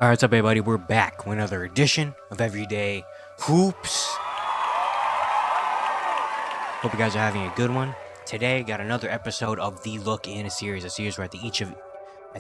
Alright, what's up everybody, we're back with another edition of Everyday Hoops. Hope you guys are having a good one. Today, got another episode of the Look In series, a series where at the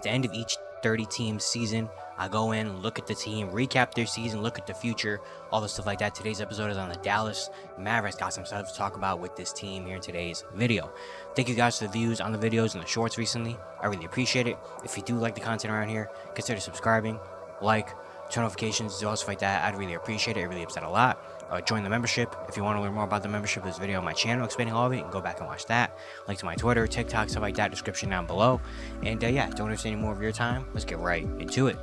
end of each 30-team season, I go in, look at the team, recap their season, look at the future, all the stuff like that. Today's episode is on the Dallas Mavericks. Got some stuff to talk about with this team here in today's video. Thank you guys for the views on the videos and the shorts recently. I really appreciate it. If you do like the content around here, consider subscribing, like, turn notifications, do all stuff like that. I'd really appreciate it. It really upset a lot. Join the membership. If you want to learn more about the membership, there's a video on my channel explaining all of it. You can go back and watch that. Link to my Twitter, TikTok, stuff like that, description down below. And yeah, don't waste any more of your time. Let's get right into it.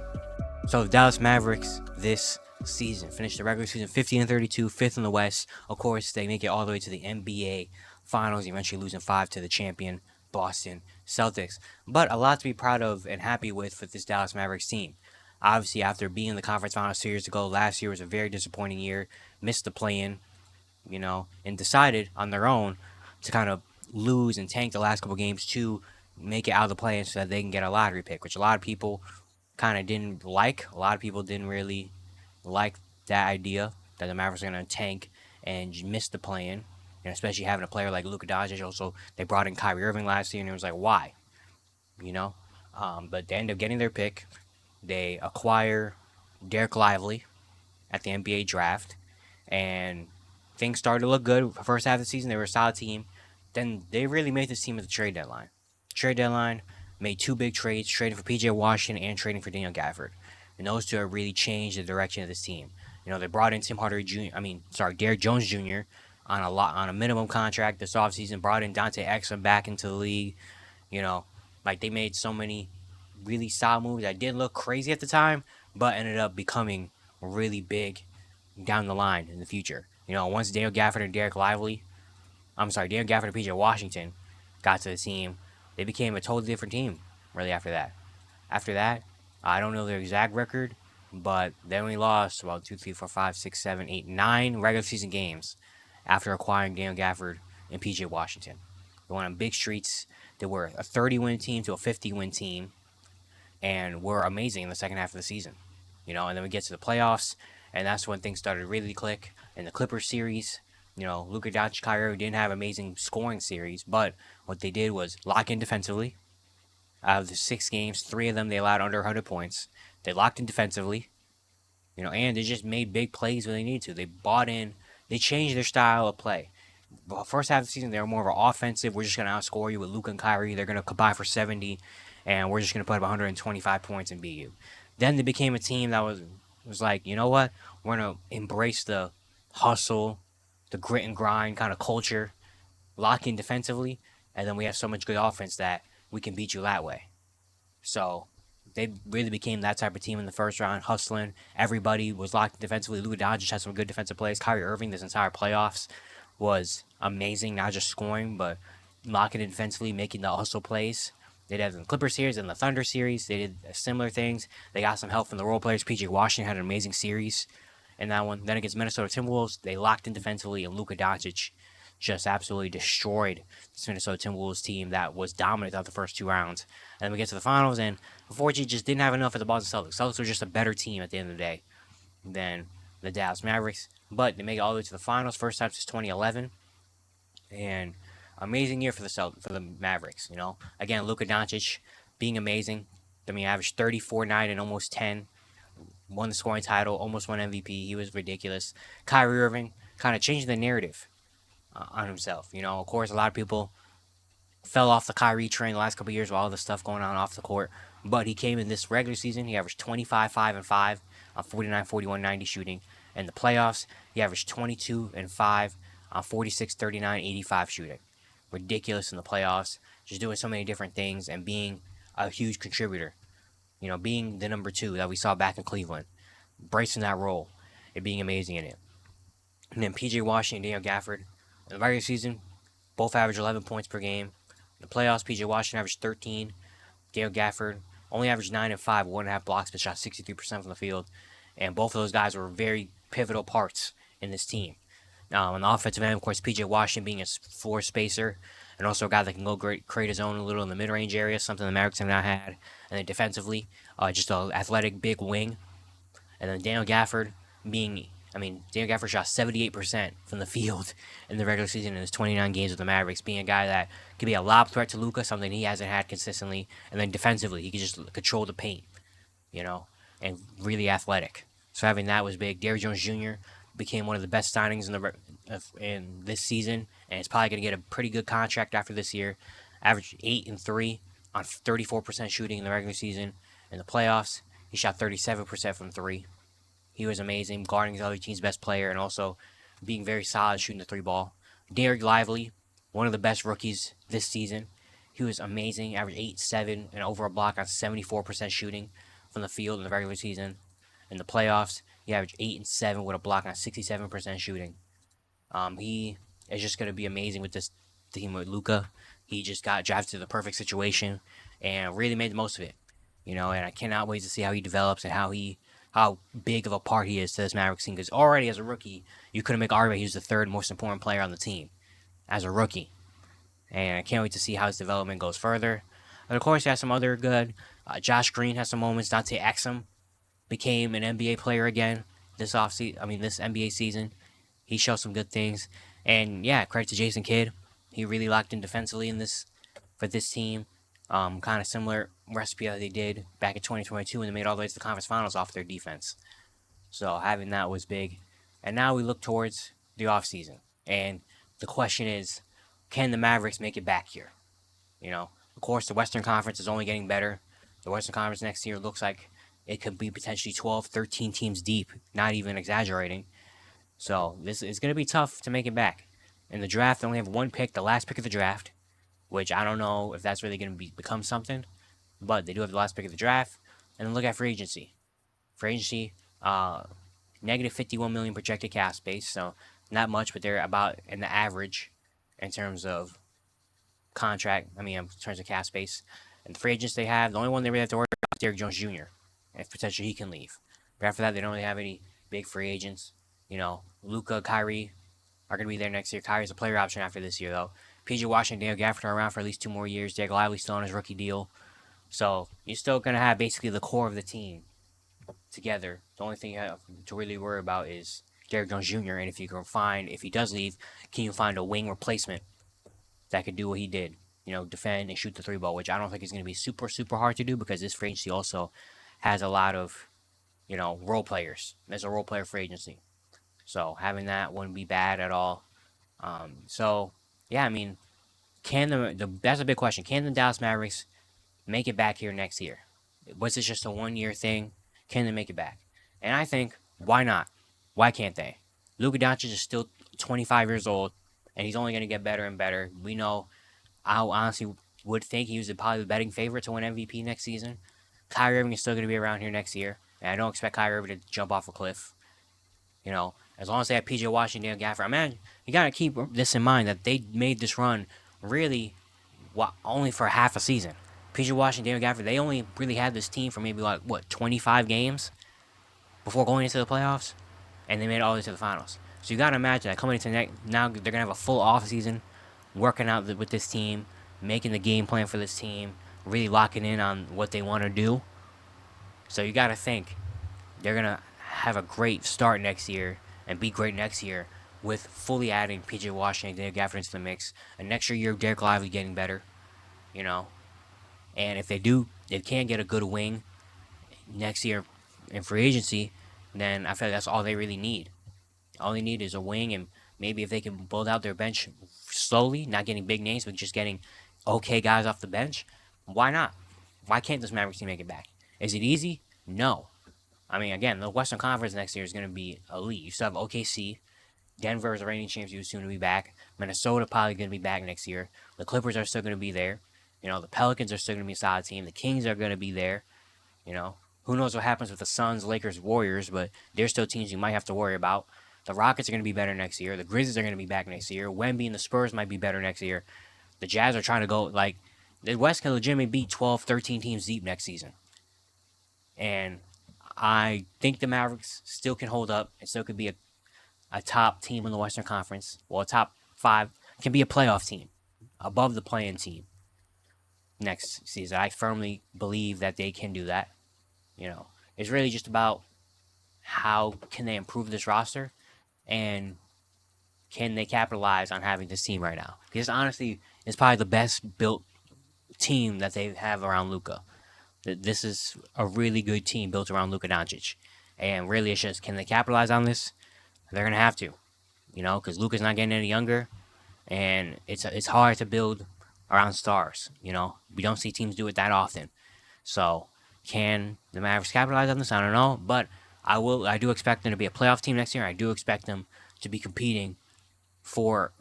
So the Dallas Mavericks this season finished the regular season 50-32, 5th in the West. Of course, they make it all the way to the NBA Finals, eventually losing 5 to the champion Boston Celtics. But a lot to be proud of and happy with for this Dallas Mavericks team. Obviously, after being in the conference finals 2 years ago, last year was a very disappointing year. Missed the play-in, and decided on their own to kind of lose and tank the last couple games to make it out of the play-in so that they can get a lottery pick, which a lot of people kind of didn't like. A lot of people didn't really like that idea that the Mavericks are going to tank and miss the play-in, and especially having a player like Luka Doncic. Also, they brought in Kyrie Irving last year, and it was like, why? But they ended up getting their pick. They acquire Derek Lively at the NBA draft, and things started to look good. First half of the season, they were a solid team. Then they really made this team at the trade deadline. Trade deadline made 2 big trades, trading for PJ Washington and trading for Daniel Gafford. And those 2 have really changed the direction of this team. They brought in Derek Jones Jr. on a minimum contract this offseason, brought in Dante Exum back into the league. They made so many really solid moves that didn't look crazy at the time, but ended up becoming really big down the line in the future. Once Daniel Gafford and PJ Washington got to the team, they became a totally different team, really, after that. After that, I don't know their exact record, but they only lost about 2, 3, 4, 5, 6, 7, 8, 9 regular season games after acquiring Daniel Gafford and PJ Washington. They went on big streaks. They were a 30-win team to a 50-win team, and were amazing in the second half of the season. And then we get to the playoffs, and that's when things started to really click. In the Clippers series, Luka Doncic, Kyrie didn't have amazing scoring series, but what they did was lock in defensively. Out of the 6 games, 3 of them they allowed under 100 points. They locked in defensively, and they just made big plays when they needed to. They bought in, they changed their style of play. First half of the season, they were more of an offensive. We're just going to outscore you with Luka and Kyrie. They're going to combine for 70, and we're just going to put up 125 points and beat you. Then they became a team that was like, you know what? We're going to embrace the hustle, the grit and grind kind of culture, lock in defensively, and then we have so much good offense that we can beat you that way. So they really became that type of team in the first round, hustling. Everybody was locked in defensively. Luka Doncic had some good defensive plays. Kyrie Irving, this entire playoffs, was amazing, not just scoring, but locking in defensively, making the hustle plays. They did in the Clippers series and the Thunder series. They did similar things. They got some help from the role players. PJ Washington had an amazing series in that one. Then against Minnesota Timberwolves, they locked in defensively, and Luka Doncic just absolutely destroyed this Minnesota Timberwolves team that was dominant throughout the first 2 rounds. And then we get to the finals, and unfortunately just didn't have enough at the Boston Celtics. Celtics were just a better team at the end of the day than the Dallas Mavericks. But they make it all the way to the finals, first time since 2011. And amazing year for the Mavericks. Again, Luka Doncic being amazing. Averaged 34, 9, and almost 10. Won the scoring title, almost won MVP. He was ridiculous. Kyrie Irving kind of changed the narrative on himself. Of course, a lot of people fell off the Kyrie train the last couple of years with all the stuff going on off the court. But he came in this regular season. He averaged 25, 5, and 5 on 49, 41, 90 shooting. In the playoffs, he averaged 22 and 5 on 46, 39, 85 shooting. Ridiculous in the playoffs. Just doing so many different things and being a huge contributor. Being the number 2 that we saw back in Cleveland. Embracing that role and being amazing in it. And then PJ Washington and Daniel Gafford. In the regular season, both averaged 11 points per game. In the playoffs, PJ Washington averaged 13. Daniel Gafford only averaged 9 and 5, 1.5 blocks, but shot 63% from the field. And both of those guys were very pivotal parts in this team. On the offensive end, of course, PJ Washington being a floor spacer and also a guy that can go create his own a little in the mid-range area, something the Mavericks have not had. And then defensively, just an athletic big wing And then Daniel Gafford Daniel Gafford shot 78% from the field in the regular season in his 29 games with the Mavericks, being a guy that could be a lob threat to Luka, something he hasn't had consistently. And then defensively, he could just control the paint, you know, and really athletic. So having that was big. Derrick Jones Jr. became one of the best signings in this season, and it's probably going to get a pretty good contract after this year. Averaged 8 and 3 on 34% shooting in the regular season. In the playoffs, he shot 37% from three. He was amazing, guarding his other team's best player and also being very solid shooting the three ball. Derek Lively, one of the best rookies this season. He was amazing, averaged 8-7 and over a block on 74% shooting from the field in the regular season. In the playoffs, he averaged 8-7 with a block on 67% shooting. He is just going to be amazing with this team with Luka. He just got drafted to the perfect situation and really made the most of it. And I cannot wait to see how he develops and how big of a part he is to this Mavericks team. Because already as a rookie, you couldn't make argument he was the third most important player on the team as a rookie. And I can't wait to see how his development goes further. And of course, he has some other good. Josh Green has some moments. Dante Exum became an NBA player again this NBA season. He showed some good things. And yeah, credit to Jason Kidd. He really locked in defensively for this team. Kind of similar recipe that they did back in 2022 when they made all the way to the conference finals off their defense. So having that was big. And now we look towards the offseason. And the question is, can the Mavericks make it back here? Of course, the Western Conference is only getting better. The Western Conference next year looks like it could be potentially 12, 13 teams deep, not even exaggerating. So this is going to be tough to make it back. In the draft, they only have one pick, the last pick of the draft, which I don't know if that's really going to become something. But they do have the last pick of the draft. And then look at free agency. Free agency, negative 51 million projected cap space, so not much, but they're about in the average in terms of in terms of cap space. And the free agents they have, the only one they really have to worry about is Derrick Jones Jr. If potentially he can leave. But after that, they don't really have any big free agents. Luka, Kyrie are going to be there next year. Kyrie's a player option after this year, though. PJ Washington and Daniel Gafford are around for at least 2 more years. Derek Lively's still on his rookie deal. So you're still going to have basically the core of the team together. The only thing you have to really worry about is Derrick Jones Jr. And if he does leave, can you find a wing replacement that could do what he did? Defend and shoot the three ball, which I don't think is going to be super, super hard to do because this free agency also has a lot of, role players. There's a role player free agency. So having that wouldn't be bad at all. That's a big question. Can the Dallas Mavericks make it back here next year? Was this just a 1-year thing? Can they make it back? And I think, why not? Why can't they? Luka Doncic is still 25 years old, and he's only going to get better and better. We know, I honestly would think he was probably the betting favorite to win MVP next season. Kyrie Irving is still going to be around here next year, and I don't expect Kyrie Irving to jump off a cliff. As long as they have PJ Washington and Gafford. You got to keep this in mind that they made this run really only for half a season. PJ Washington and Gafford, they only really had this team for maybe 25 games before going into the playoffs, and they made it all the way to the finals. So you got to imagine that coming into now they're going to have a full offseason working out with this team, making the game plan for this team, really locking in on what they want to do. So you got to think they're going to have a great start next year and be great next year with fully adding PJ Washington and Gafford into the mix. And next year, Derek Lively getting better, And if they can get a good wing next year in free agency, then I feel like that's all they really need. All they need is a wing, and maybe if they can build out their bench slowly, not getting big names, but just getting okay guys off the bench, why not? Why can't this Mavericks team make it back? Is it easy? No. Again, the Western Conference next year is going to be elite. You still have OKC. Denver is the reigning champion, soon to be back. Minnesota probably going to be back next year. The Clippers are still going to be there. The Pelicans are still going to be a solid team. The Kings are going to be there. Who knows what happens with the Suns, Lakers, Warriors, but they're still teams you might have to worry about. The Rockets are going to be better next year. The Grizzlies are going to be back next year. Wemby and the Spurs might be better next year. The Jazz are trying to go, the West can legitimately beat 12, 13 teams deep next season. And I think the Mavericks still can hold up and still could be a top team in the Western Conference. Well, a top 5 can be a playoff team above the play-in team next season. I firmly believe that they can do that. It's really just about how can they improve this roster, and can they capitalize on having this team right now? Because honestly, it's probably the best built team that they have around Luka. This is a really good team built around Luka Doncic, and really, it's just, can they capitalize on this? They're gonna have to, because Luka's not getting any younger, and it's hard to build around stars. We don't see teams do it that often. So, can the Mavericks capitalize on this? I don't know, but I do expect them to be a playoff team next year. I do expect them to be competing for,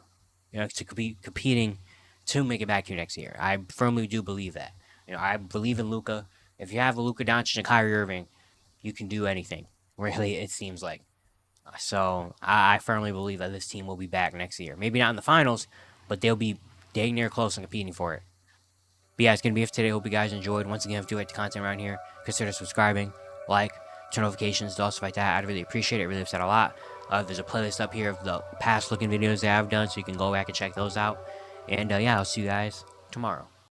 to be competing to make it back here next year. I firmly do believe that. I believe in Luka. If you have a Luka Doncic and Kyrie Irving, you can do anything. Really, it seems like. So I firmly believe that this team will be back next year. Maybe not in the finals, but they'll be dang near close and competing for it. But yeah, it's going to be it for today. Hope you guys enjoyed. Once again, if you like the content around here, consider subscribing, like, turn notifications, do all stuff like that. I'd really appreciate it. It really helps out a lot. There's a playlist up here of the past looking videos that I've done, so you can go back and check those out. And yeah, I'll see you guys tomorrow.